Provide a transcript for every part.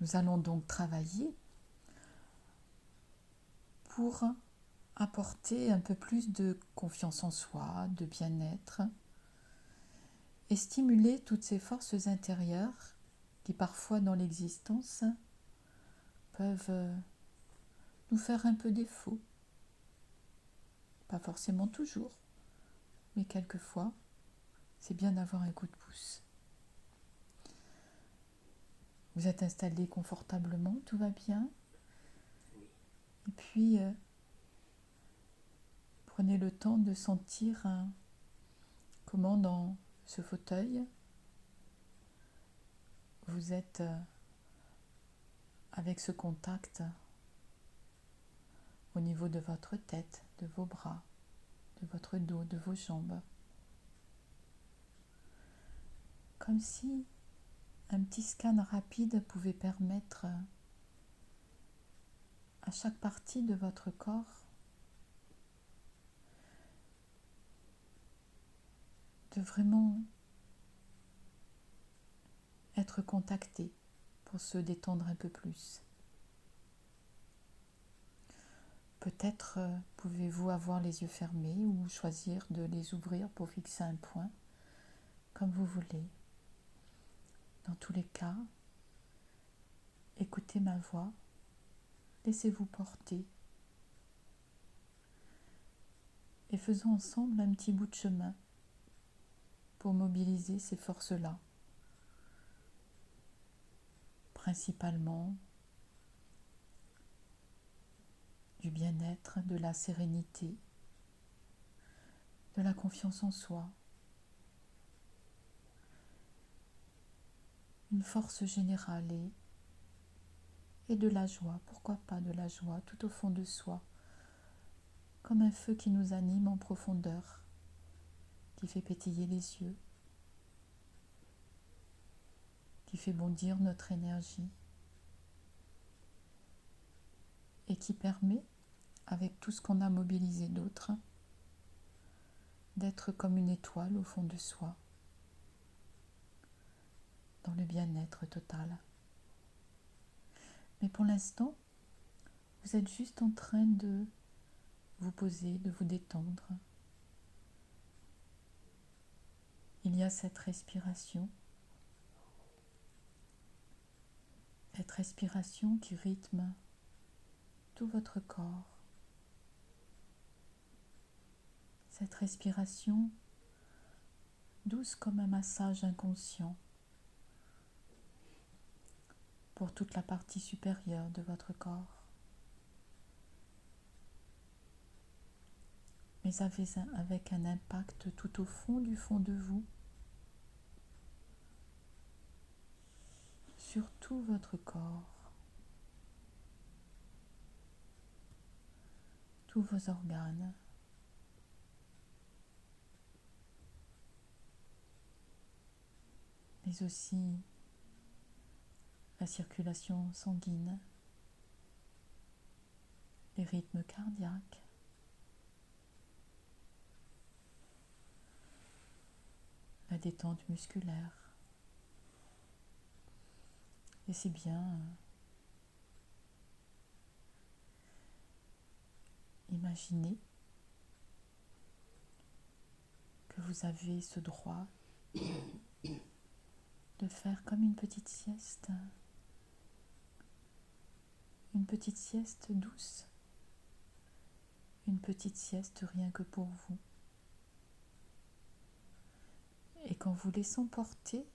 Nous allons donc travailler pour apporter un peu plus de confiance en soi, de bien-être et stimuler toutes ces forces intérieures qui parfois dans l'existence peuvent nous faire un peu défaut. Pas forcément toujours, mais quelquefois, c'est bien d'avoir un coup de pouce. Vous êtes installé confortablement, tout va bien. Et puis, prenez le temps de sentir comment dans ce fauteuil, vous êtes avec ce contact au niveau de votre tête, de vos bras, de votre dos, de vos jambes. Comme si un petit scan rapide pouvait permettre à chaque partie de votre corps de vraiment être contacté pour se détendre un peu plus. Peut-être pouvez-vous avoir les yeux fermés ou choisir de les ouvrir pour fixer un point, comme vous voulez. Dans tous les cas, écoutez ma voix, laissez-vous porter et faisons ensemble un petit bout de chemin pour mobiliser ces forces-là, principalement du bien-être, de la sérénité, de la confiance en soi, une force générale et de la joie, pourquoi pas de la joie tout au fond de soi, comme un feu qui nous anime en profondeur, qui fait pétiller les yeux, qui fait bondir notre énergie et qui permet, avec tout ce qu'on a mobilisé d'autre, d'être comme une étoile au fond de soi, dans le bien-être total. Mais pour l'instant, vous êtes juste en train de vous poser, de vous détendre. Il y a cette respiration qui rythme tout votre corps. Cette respiration douce comme un massage inconscient pour toute la partie supérieure de votre corps. Mais avec un impact tout au fond du fond de vous, sur tout votre corps, tous vos organes, mais aussi la circulation sanguine, les rythmes cardiaques, la détente musculaire. Et c'est bien imaginer que vous avez ce droit de faire comme une petite sieste douce, une petite sieste rien que pour vous. Et qu'en vous laissant porter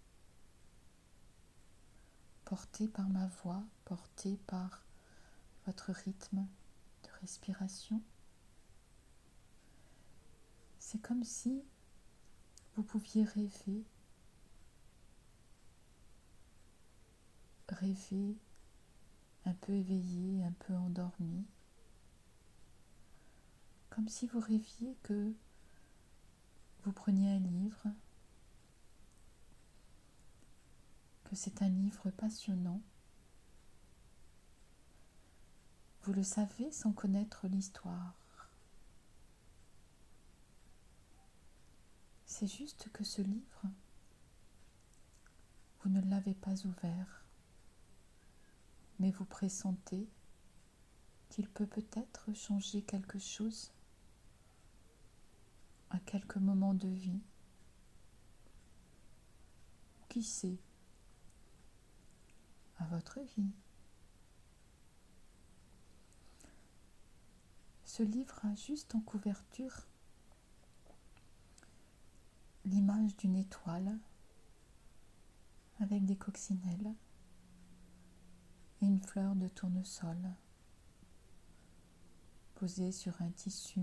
par ma voix, porté par votre rythme de respiration, c'est comme si vous pouviez rêver un peu éveillé, un peu endormi, comme si vous rêviez que vous preniez un livre, que c'est un livre passionnant. Vous le savez sans connaître l'histoire. C'est juste que ce livre, vous ne l'avez pas ouvert. mais vous pressentez qu'il peut peut-être changer quelque chose à quelques moments de vie. Qui sait, à votre vie. Ce livre a juste en couverture l'image d'une étoile avec des coccinelles et une fleur de tournesol posée sur un tissu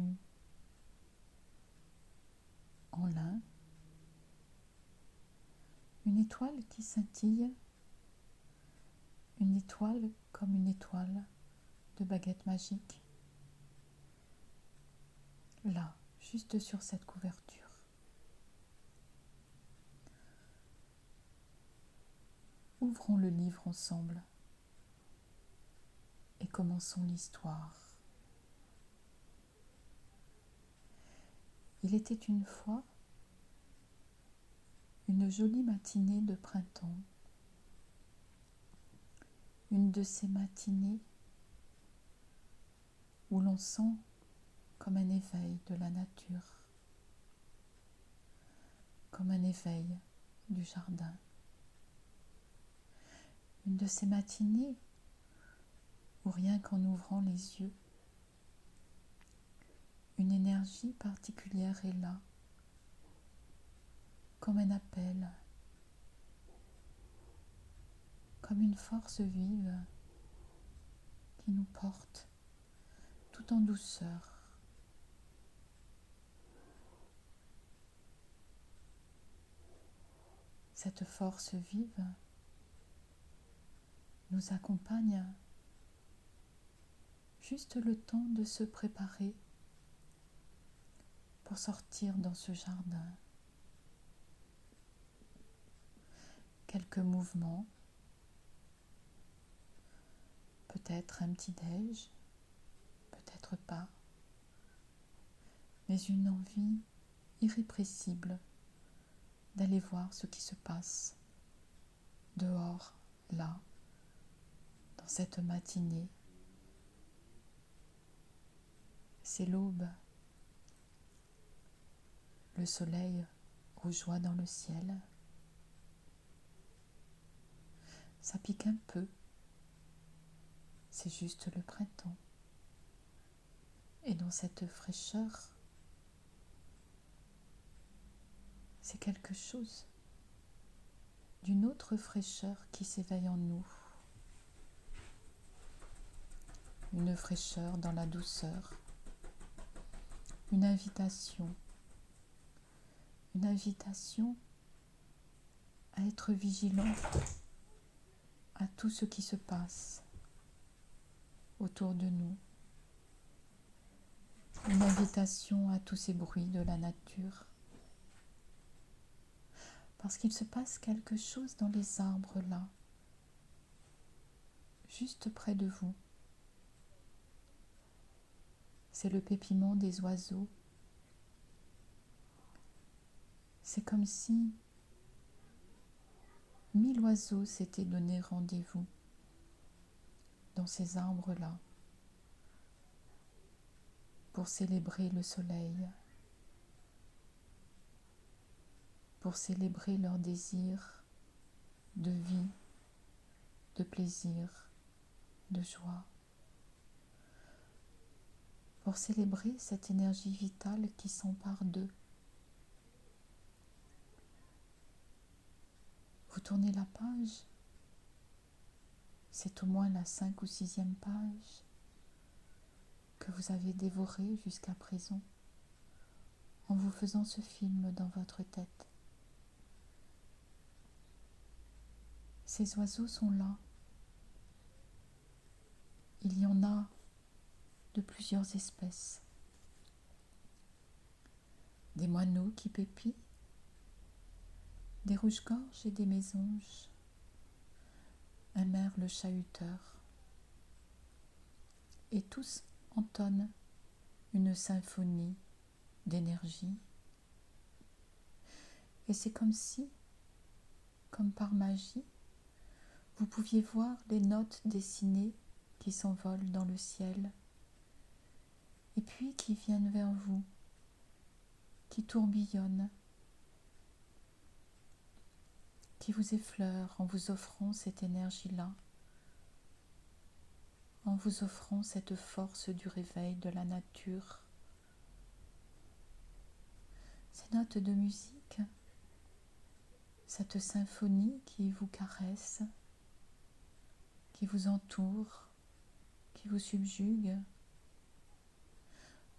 en lin. Une étoile qui scintille, une étoile comme une étoile de baguette magique. Là, juste sur cette couverture. Ouvrons le livre ensemble et commençons l'histoire. Il était une fois une jolie matinée de printemps, une de ces matinées où l'on sent comme un éveil de la nature, comme un éveil du jardin. Une de ces matinées où rien qu'en ouvrant les yeux, une énergie particulière est là, comme un appel, comme une force vive qui nous porte tout en douceur. Cette force vive nous accompagne juste le temps de se préparer pour sortir dans ce jardin. Quelques mouvements, peut-être un petit déj, peut-être pas, mais une envie irrépressible d'aller voir ce qui se passe dehors, là, dans cette matinée. C'est l'aube. Le soleil rougeoie dans le ciel. Ça pique un peu. C'est juste le printemps. Et dans cette fraîcheur, c'est quelque chose d'une autre fraîcheur qui s'éveille en nous. Une fraîcheur dans la douceur. Une invitation à être vigilant à tout ce qui se passe autour de nous. Une invitation à tous ces bruits de la nature. Parce qu'il se passe quelque chose dans les arbres là, juste près de vous. C'est le pépiment des oiseaux. C'est comme si 1000 oiseaux s'étaient donné rendez-vous dans ces arbres-là pour célébrer le soleil, pour célébrer leur désir de vie, de plaisir, de joie, pour célébrer cette énergie vitale qui s'empare d'eux. Vous tournez la page, c'est au moins la 5e ou 6e page que vous avez dévorée jusqu'à présent en vous faisant ce film dans votre tête. Ces oiseaux sont là. Il y en a de plusieurs espèces. Des moineaux qui pépient, des rouges-gorges et des mésanges, un merle chahuteur. Et tous entonnent une symphonie d'énergie. Et c'est comme si, comme par magie, Vous pouviez voir les notes dessinées qui s'envolent dans le ciel et puis qui viennent vers vous, qui tourbillonnent, qui vous effleurent en vous offrant cette énergie-là, en vous offrant cette force du réveil de la nature. Ces notes de musique, cette symphonie qui vous caresse, qui vous entoure, qui vous subjugue,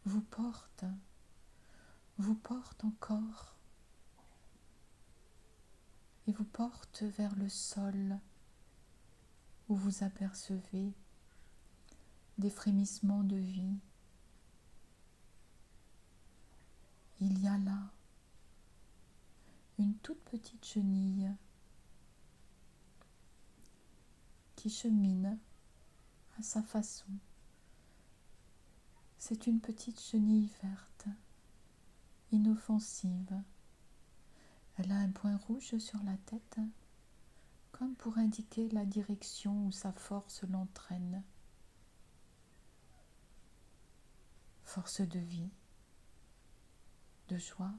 vous porte encore et vous porte vers le sol où vous apercevez des frémissements de vie. Il y a là une toute petite chenille qui chemine à sa façon. C'est une petite chenille verte, inoffensive. Elle a un point rouge sur la tête, comme pour indiquer la direction où sa force l'entraîne. Force de vie, de joie,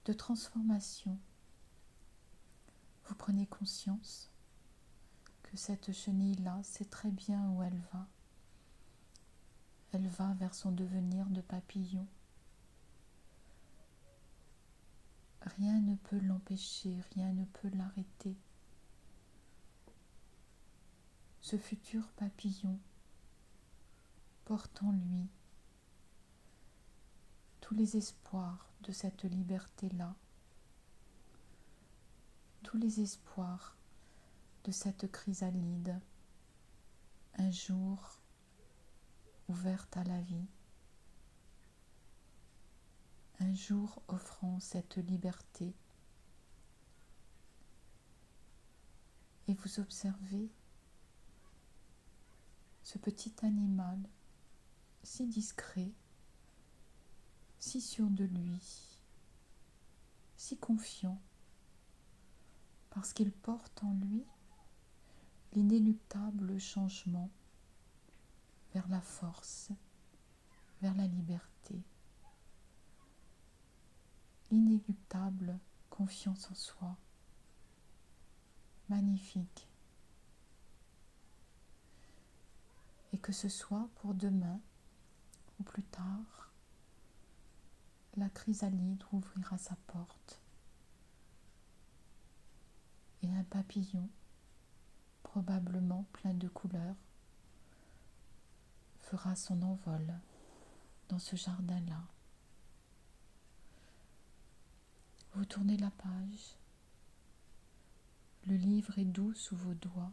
de transformation. Vous prenez conscience que cette chenille-là sait très bien où elle va. Elle va vers son devenir de papillon. Rien ne peut l'empêcher, rien ne peut l'arrêter. Ce futur papillon porte en lui tous les espoirs de cette liberté-là, tous les espoirs de cette chrysalide, un jour ouverte à la vie, un jour offrant cette liberté. Et vous observez ce petit animal si discret, si sûr de lui, si confiant, parce qu'il porte en lui l'inéluctable changement vers la force, vers la liberté, l'inéluctable confiance en soi, magnifique. Et que ce soit pour demain ou plus tard, la chrysalide ouvrira sa porte et un papillon, probablement plein de couleurs, fera son envol dans ce jardin-là. Vous tournez la page, le livre est doux sous vos doigts,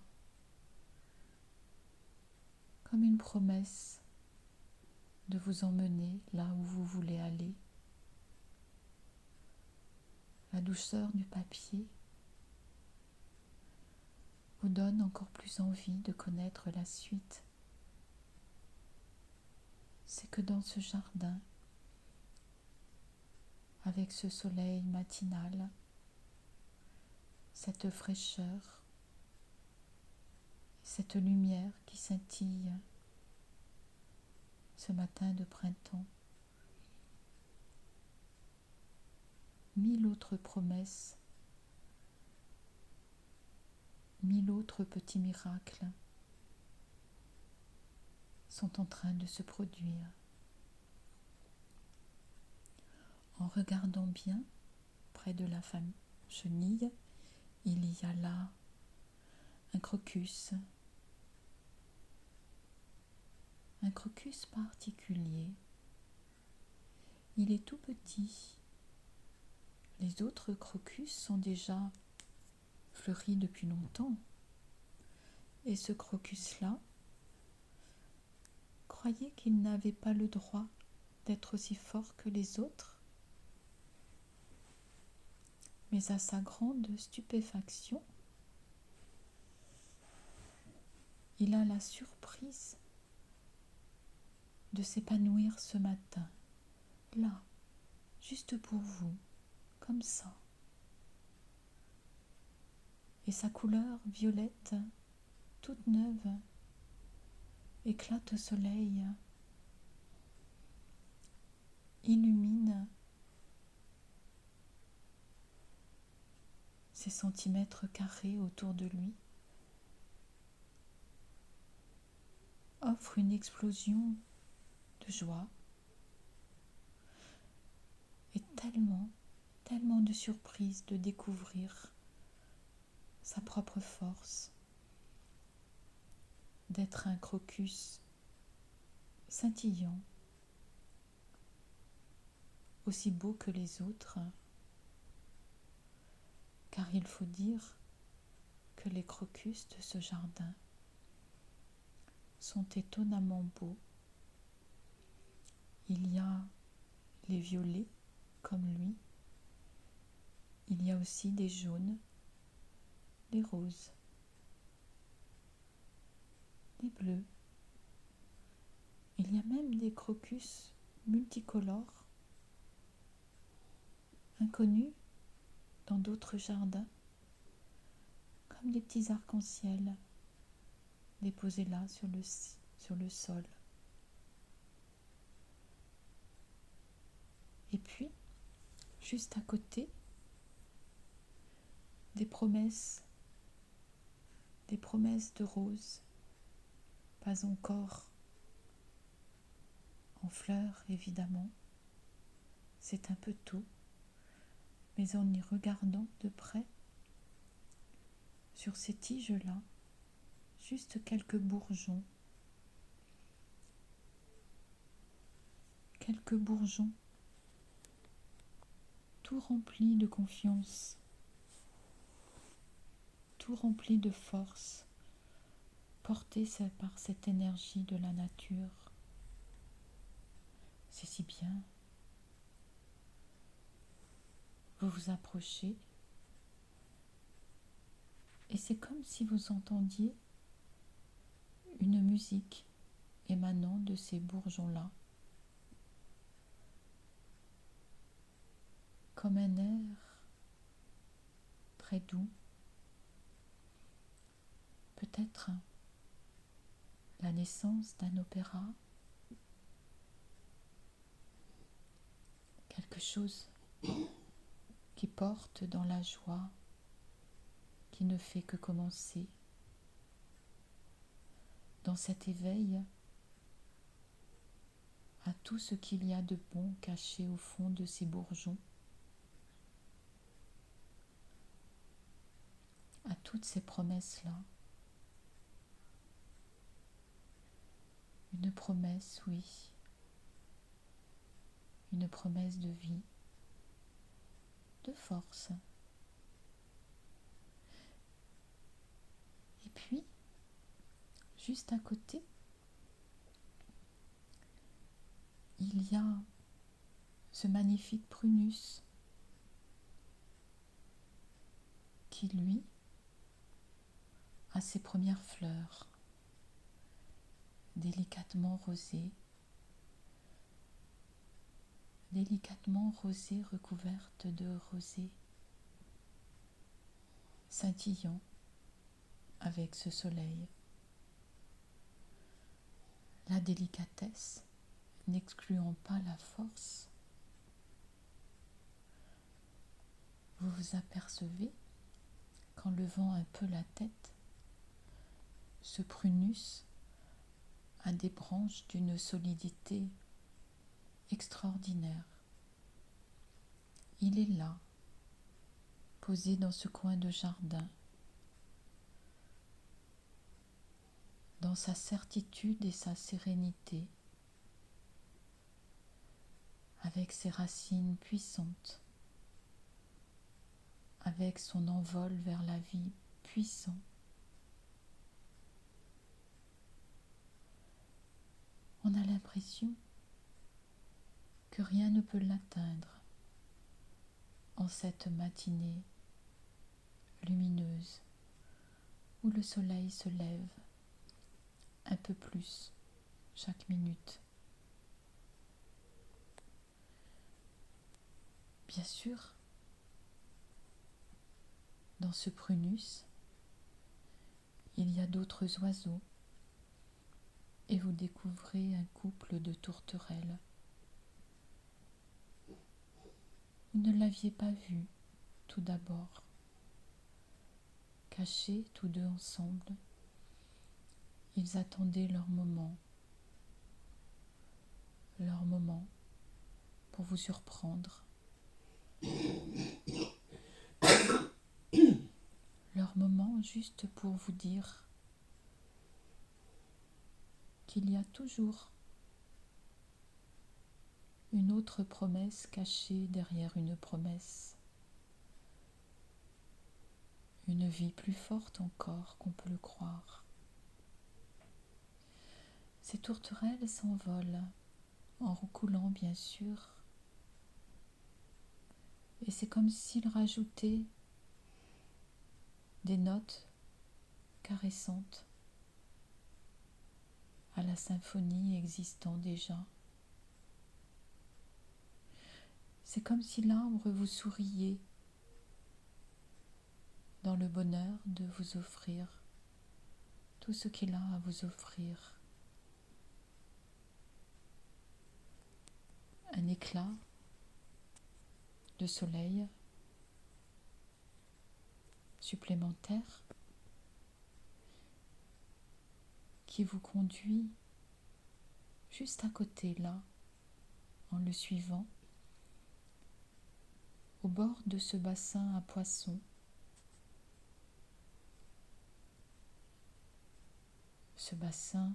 comme une promesse de vous emmener là où vous voulez aller. La douceur du papier vous donne encore plus envie de connaître la suite. C'est que dans ce jardin, avec ce soleil matinal, cette fraîcheur, cette lumière qui scintille ce matin de printemps, 1000 autres promesses, 1000 autres petits miracles sont en train de se produire. En regardant bien, près de la chenille, il y a là un crocus particulier. Il est tout petit. Les autres crocus sont déjà fleuris depuis longtemps. Et ce crocus-là, croyez qu'il n'avait pas le droit d'être aussi fort que les autres. Mais à sa grande stupéfaction, il a la surprise de s'épanouir ce matin, là, juste pour vous, comme ça. et sa couleur violette, toute neuve, éclate au soleil, illumine ces centimètres carrés autour de lui, offre une explosion de joie et tellement de surprise de découvrir sa propre force, d'être un crocus scintillant, aussi beau que les autres, car il faut dire que les crocus de ce jardin sont étonnamment beaux. Il y a les violets comme lui, il y a aussi des jaunes, des roses, des bleus. Il y a même des crocus multicolores, inconnus dans d'autres jardins, comme des petits arcs-en-ciel déposés là sur le sol. Et puis, juste à côté, des promesses de roses, pas encore en fleurs évidemment, c'est un peu tôt, mais en y regardant de près, sur ces tiges-là, juste quelques bourgeons tout remplis de confiance, tout remplis de force, portés par cette énergie de la nature. C'est si bien. Vous vous approchez et c'est comme si vous entendiez une musique émanant de ces bourgeons-là, comme un air très doux, peut-être la naissance d'un opéra, quelque chose qui porte dans la joie, qui ne fait que commencer. Dans cet éveil à tout ce qu'il y a de bon caché au fond de ces bourgeons, à toutes ces promesses-là. Une promesse, oui, une promesse de vie, de force. Et puis, juste à côté, il y a ce magnifique prunus qui, lui, a ses premières fleurs, délicatement rosées recouvertes de rosée, scintillant avec ce soleil. La délicatesse n'excluant pas la force, vous vous apercevez qu'en levant un peu la tête, ce prunus a des branches d'une solidité extraordinaire. Il est là, posé dans ce coin de jardin, dans sa certitude et sa sérénité, avec ses racines puissantes, avec son envol vers la vie puissant. On a l'impression que rien ne peut l'atteindre en cette matinée lumineuse où le soleil se lève un peu plus chaque minute. Bien sûr, dans ce prunus, il y a d'autres oiseaux et vous découvrez un couple de tourterelles. Vous ne l'aviez pas vu tout d'abord. Cachés tous deux ensemble, ils attendaient leur moment pour vous surprendre, leur moment juste pour vous dire qu'il y a toujours une autre promesse cachée derrière une promesse, une vie plus forte encore qu'on peut le croire. Ces tourterelles s'envolent, en roucoulant bien sûr, et c'est comme s'ils rajoutaient des notes caressantes à la symphonie existant déjà. C'est comme si l'arbre vous souriait dans le bonheur de vous offrir tout ce qu'il a à vous offrir. Un éclat de soleil supplémentaire qui vous conduit juste à côté là, en le suivant, au bord de ce bassin à poissons. Ce bassin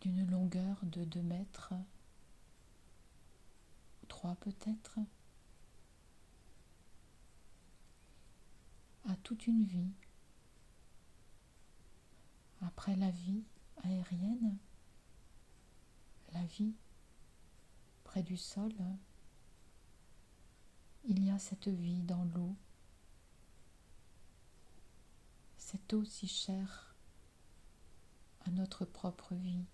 d'une longueur de 2 mètres, 3 peut-être, a toute une vie. Après la vie aérienne, la vie près du sol, il y a cette vie dans l'eau, cette eau si chère à notre propre vie,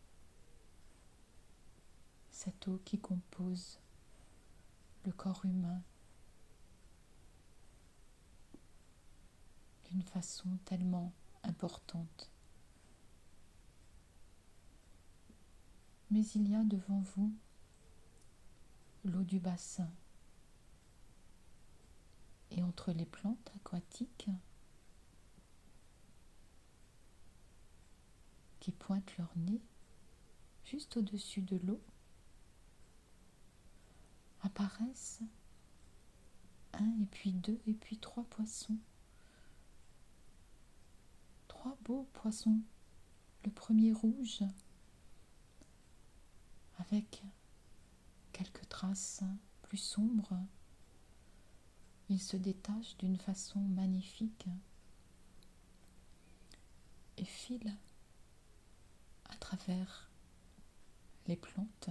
cette eau qui compose le corps humain d'une façon tellement importante. Mais il y a devant vous l'eau du bassin, et entre les plantes aquatiques qui pointent leur nez juste au-dessus de l'eau, apparaissent 1 et puis 2 et puis 3 poissons. 3 beaux poissons. Le premier rouge, avec quelques traces plus sombres. Il se détache d'une façon magnifique et file à travers les plantes.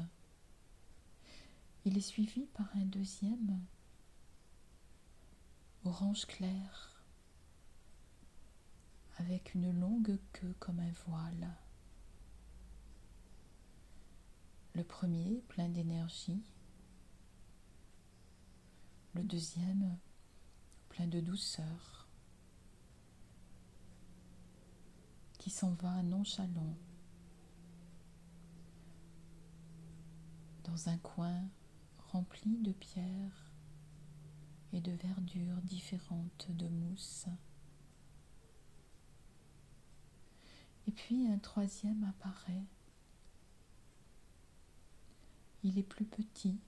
Il est suivi par un deuxième, orange clair, avec une longue queue comme un voile. Le premier plein d'énergie, le deuxième plein de douceur, qui s'en va nonchalant dans un coin rempli de pierres et de verdures différentes de mousse. Et puis un troisième apparaît. Il est plus petit,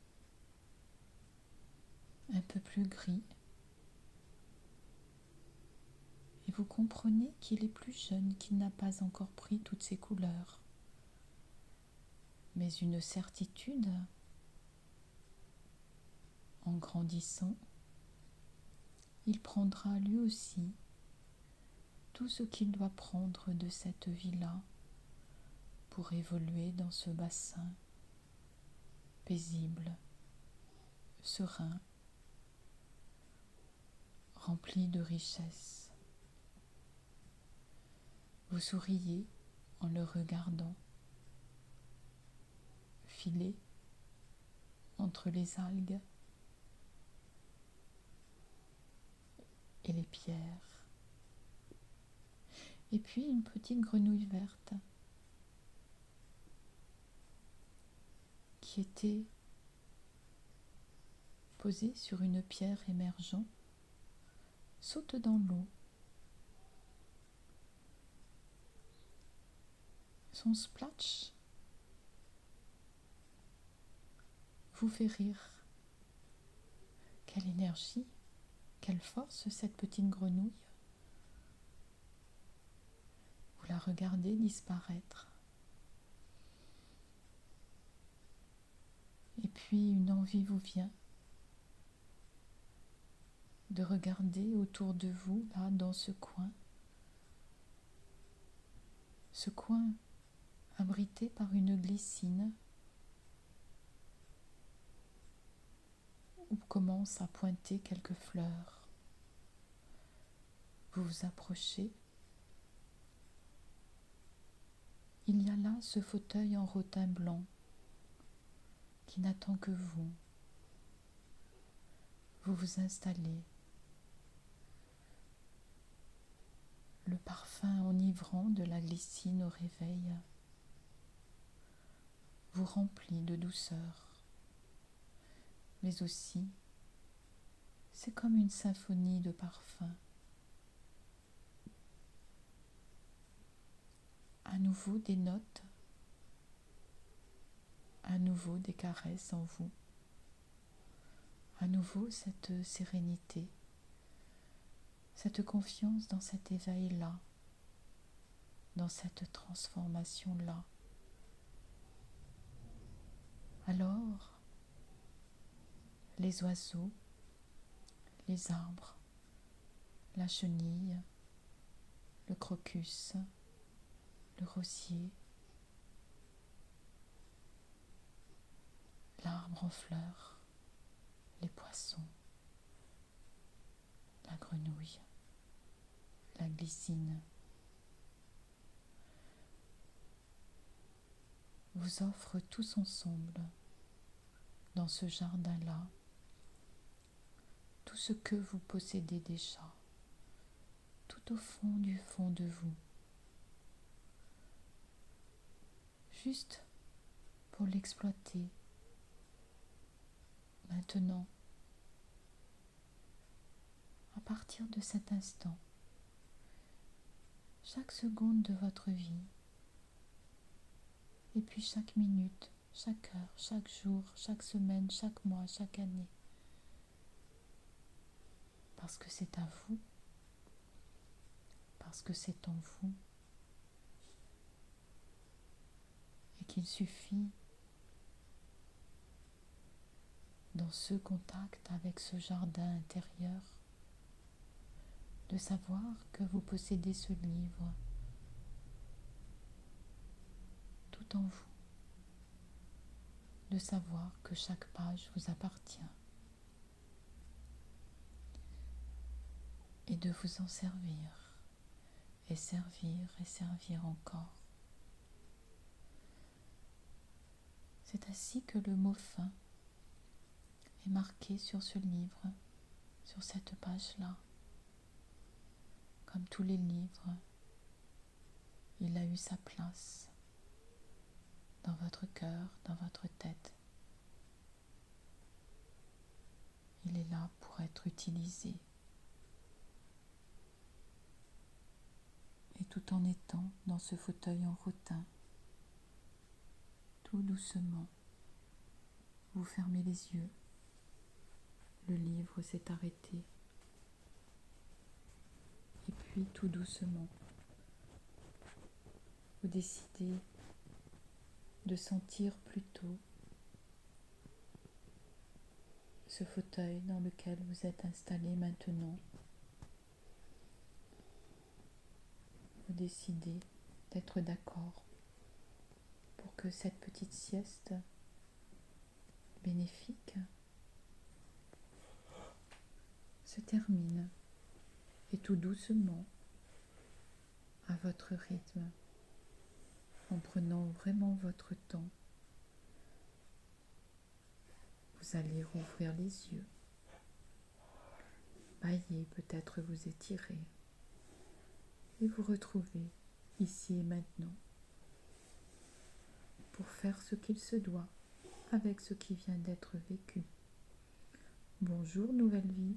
un peu plus gris, et vous comprenez qu'il est plus jeune, qu'il n'a pas encore pris toutes ses couleurs. Mais une certitude, en grandissant, il prendra lui aussi tout ce qu'il doit prendre de cette vie-là pour évoluer dans ce bassin paisible, serein, rempli de richesses. Vous souriez en le regardant, filer entre les algues et les pierres. Et puis une petite grenouille verte qui était posée sur une pierre émergeant saute dans l'eau. Son splatch vous fait rire. Quelle énergie, quelle force cette petite grenouille. Vous la regardez disparaître. Et puis une envie vous vient de regarder autour de vous, là, dans ce coin abrité par une glycine où commencent à pointer quelques fleurs. Vous vous approchez. Il y a là ce fauteuil en rotin blanc qui n'attend que vous. Vous vous installez. Le parfum enivrant de la glycine au réveil vous remplit de douceur. Mais aussi, c'est comme une symphonie de parfums. À nouveau des notes, à nouveau des caresses en vous, à nouveau cette sérénité, cette confiance dans cet éveil-là, dans cette transformation-là. Alors, les oiseaux, les arbres, la chenille, le crocus, le rosier, l'arbre en fleurs, les poissons, la grenouille, la glycine, vous offrent tous ensemble, dans ce jardin-là, tout ce que vous possédez déjà, tout au fond de vous, juste pour l'exploiter. Maintenant, à partir de cet instant, chaque seconde de votre vie, et puis chaque minute, chaque heure, chaque jour, chaque semaine, chaque mois, chaque année, parce que c'est à vous, parce que c'est en vous, et qu'il suffit, dans ce contact avec ce jardin intérieur, de savoir que vous possédez ce livre tout en vous, de savoir que chaque page vous appartient et de vous en servir et servir encore. C'est ainsi que le mot fin est marqué sur ce livre, sur cette page-là. Comme tous les livres, il a eu sa place dans votre cœur, dans votre tête. Il est là pour être utilisé. Et tout en étant dans ce fauteuil en rotin, tout doucement, vous fermez les yeux. Le livre s'est arrêté. Et puis tout doucement, vous décidez de sentir plutôt ce fauteuil dans lequel vous êtes installé maintenant. Vous décidez d'être d'accord pour que cette petite sieste bénéfique se termine et tout doucement, à votre rythme, en prenant vraiment votre temps, vous allez rouvrir les yeux, bailler, peut-être vous étirer, et vous retrouver ici et maintenant pour faire ce qu'il se doit avec ce qui vient d'être vécu. Bonjour nouvelle vie.